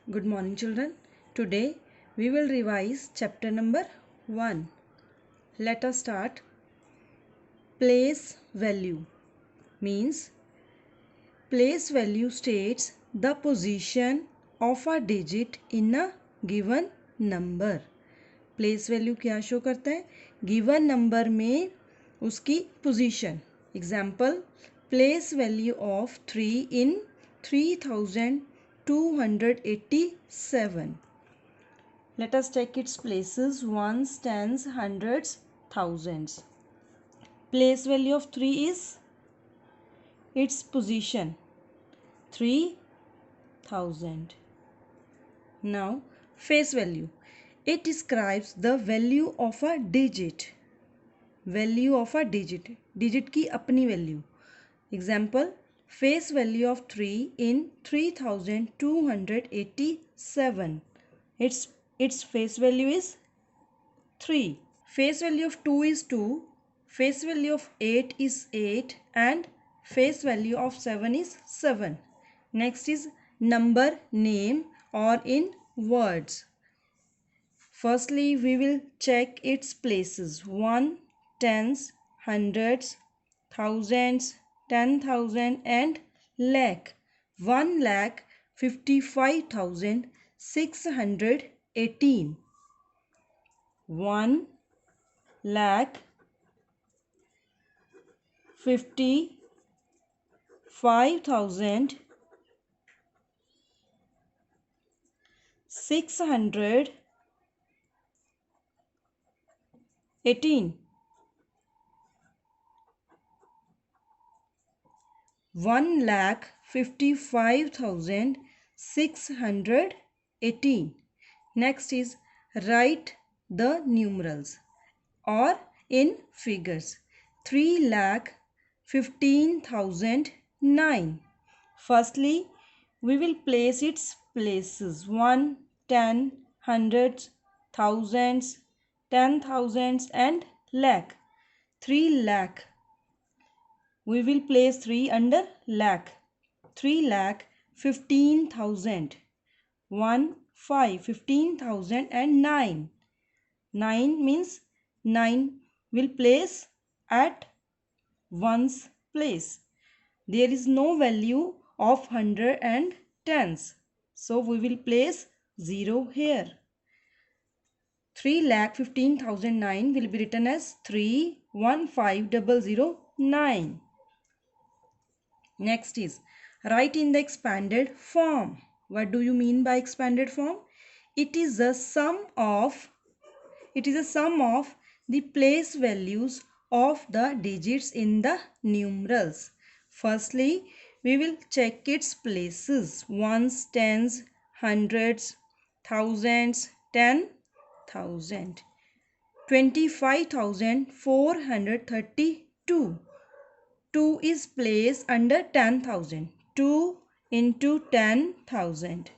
Good morning, children. Today we will revise chapter number 1. Let us start. Place value means place value states the position of a digit in a given number. Place value क्या show करता है? Given number में उसकी position. Example, place value of 3 in 3287. Let us take its places: ones, tens, hundreds, thousands. Place value of 3 is its position 3000. Now face value. It describes the value of a digit. Value of a digit. Digit की अपनी value. Example, face value of 3 in 3287. Its face value is 3. Face value of 2 is 2. Face value of 8 is 8. And face value of 7 is 7. Next is number, name or in words. Firstly, we will check its places: 1, tens, hundreds, thousands, 10,000 and lakh. 1,55,618. 1,55,618. 1,55,618. Next is write the numerals or in figures. 3,15,009. Firstly, we will place its places: 1, 10, hundreds, thousands, 10,000s and lakh. 3 lakh. We will place 3 under lakh. 3,15,000. 1, 5, 15,000 and 9. 9 means 9 will place at one's place. There is no value of hundred and tens, so we will place 0 here. 3,15,009 will be written as 3,15,009. Next is write in the expanded form. What do you mean by expanded form? It is a sum of the place values of the digits in the numerals. Firstly, we will check its places: ones, tens, hundreds, thousands, 10,000. 25,432. 2 is placed under 10,000. 2 into 10,000.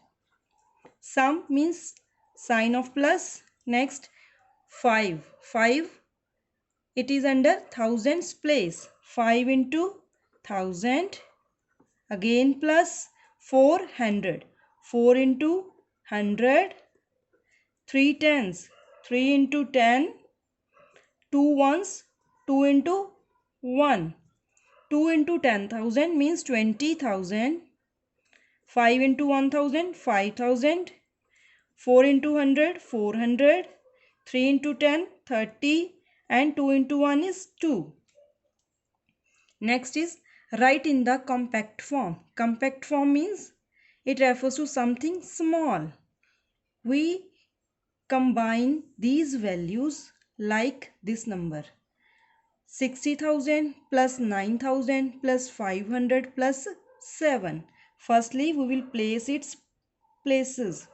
Sum means sign of plus. Next, 5. 5, it is under thousands place. 5 into 1000. Again plus 400. 4 into 100. 3 tens. 3 into 10. 2 ones. 2 into 1. 2 into 10,000 means 20,000. 5 into 1,000, 5,000. 4 into 100, 400. 3 into 10, 30. And 2 into 1 is 2. Next is write in the compact form. Compact form means it refers to something small. We combine these values like this number: 60,000 plus 9,000 plus 500 plus 7. Firstly, we will place its places.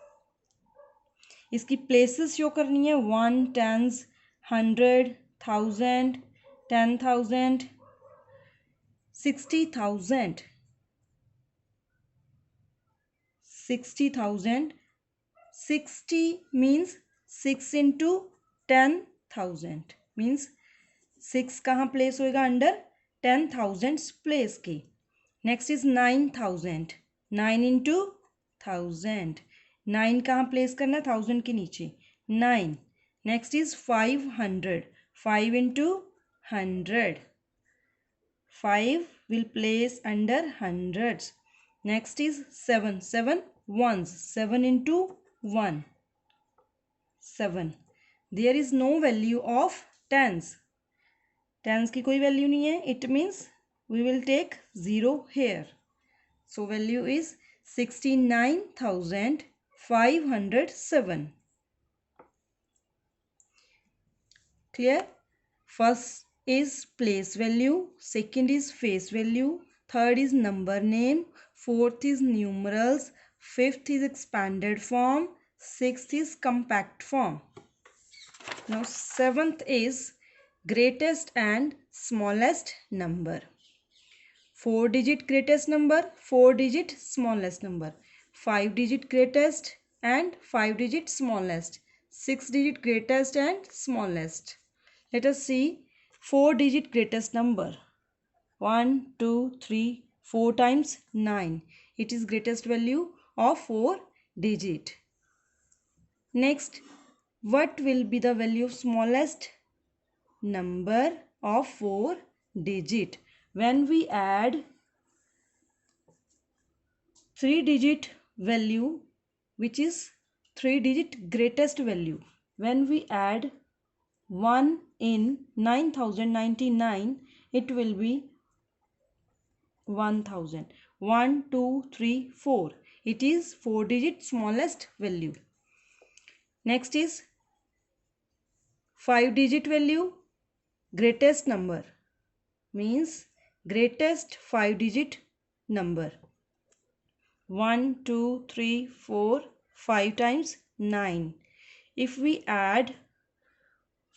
इसकी places show करनी है: 1, tens, 100, 1000, 10,000, 60,000. 60,000. 60 means 6 into 10,000 means 6 कहाँ place होएगा? Under 10,000 place के. Next is 9,000. 9 into 1000. 9 कहाँ place करना है? 1000 के नीचे 9. Next is 500. 5 into 100. 5 will place under hundreds. Next is 7. 7 ones. 7 into 1. 7. There is no value of tens. Tens की कोई value नहीं है. It means we will take 0 here. So value is 69,507. Clear? First is place value, second is face value, third is number name, fourth is numerals, fifth is expanded form, sixth is compact form. Now seventh is greatest and smallest number. 4-digit greatest number, 4-digit smallest number, 5-digit greatest and 5-digit smallest, 6-digit greatest and smallest. Let us see 4-digit greatest number. 1, 2, 3, 4 times 9. It is greatest value of 4 digit. Next, what will be the value of smallest number of 4 digit? When we add 3-digit value, which is 3-digit greatest value, when we add 1 in 9099, it will be 1000. 1, 2, 3, 4. It is 4-digit smallest value. Next is 5-digit value, greatest number, means greatest 5-digit number. 1, 2, 3, 4, 5 times 9. If we add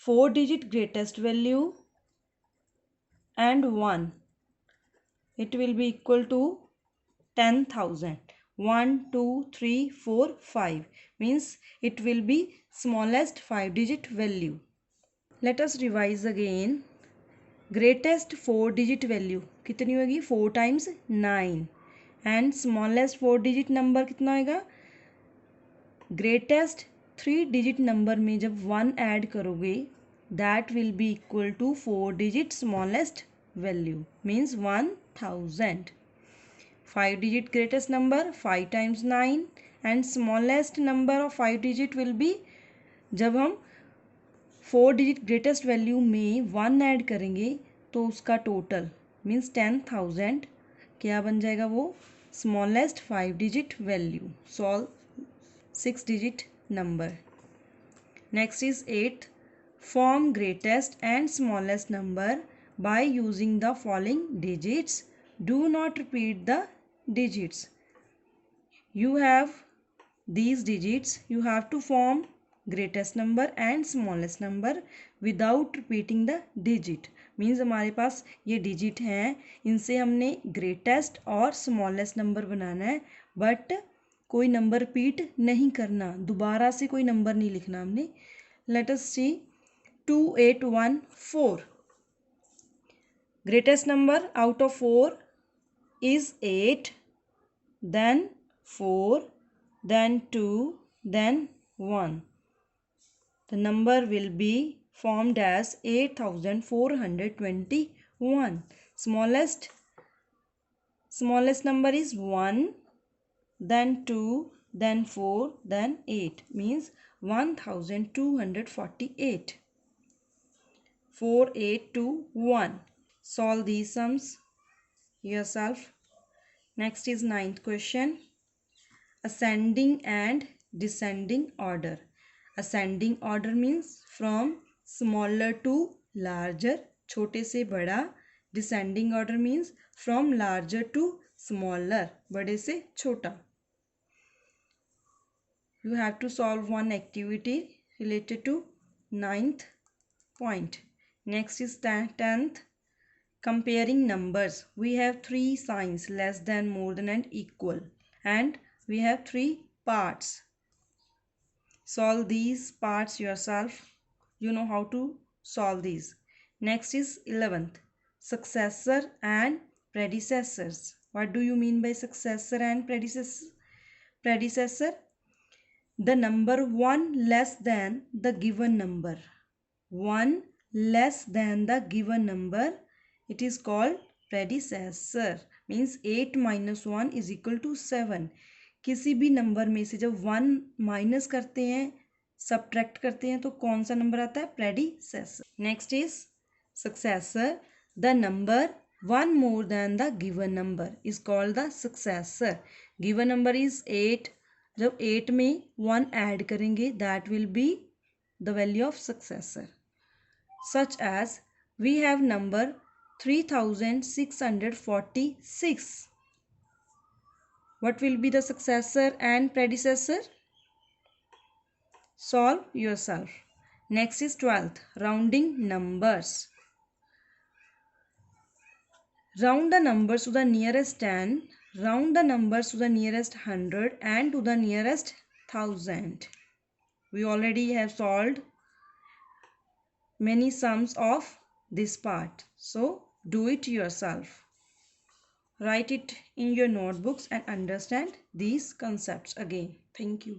4-digit greatest value and 1, it will be equal to 10,000. 1, 2, 3, 4, 5 means it will be smallest 5-digit value. Let us revise again. Greatest 4-digit value कितनी होगी? 4 times 9. And smallest 4-digit number कितना होगा? Greatest 3-digit number में जब 1 add करोगे, that will be equal to 4-digit smallest value, means 1000. 5-digit greatest number 5 times 9 and smallest number of 5-digit will be, जब हम 4-digit greatest value में 1 add करेंगे तो उसका टोटल मीन्स 10,000 क्या बन जाएगा? वो smallest 5-digit value. Solve 6-digit number. Next is 8th. Form greatest and smallest number by using the following digits. Do not repeat the digits. You have these digits. You have to form greatest number and smallest number without repeating the digit. Means हमारे पास ये digit हैं, इनसे हमने greatest और smallest number बनाना है, but कोई number repeat नहीं करना, दोबारा से कोई number नहीं लिखना हमने. Let us see 2814. Greatest number out of 4 is 8, then 4, then 2, then 1. The number will be formed as 8421. Smallest number is 1, then 2, then 4, then 8, means 1248. 4821. Solve these sums yourself. Next is 9th question. Ascending and descending order. Ascending order means from smaller to larger, छोटे से बड़ा. Descending order means from larger to smaller, बड़े से छोटा. You have to solve one activity related to 9th point. Next is 10th. Comparing numbers. We have 3 signs: less than, more than and equal. And we have 3 parts. Solve these parts yourself. You know how to solve these. Next is 11th. Successor and predecessors. What do you mean by successor and predecessor? the number 1 less than the given number. 1 less than the given number, it is called predecessor. Means 8 minus 1 is equal to 7. किसी भी number में से जब 1 minus करते हैं, subtract करते हैं, तो कौन सा नंबर आता है? Predecessor. Next is successor. The number 1 more than the given number is called the successor. Given number is 8. जब 8 में 1 ऐड करेंगे, that will be the value of successor. Such as we have number 3646. What will be the successor and predecessor? Solve yourself. Next is 12th, rounding numbers. Round the numbers to the nearest 10, round the numbers to the nearest 100 and to the nearest 1000. We already have solved many sums of this part. So do it yourself. Write it in your notebooks and understand these concepts again. Thank you.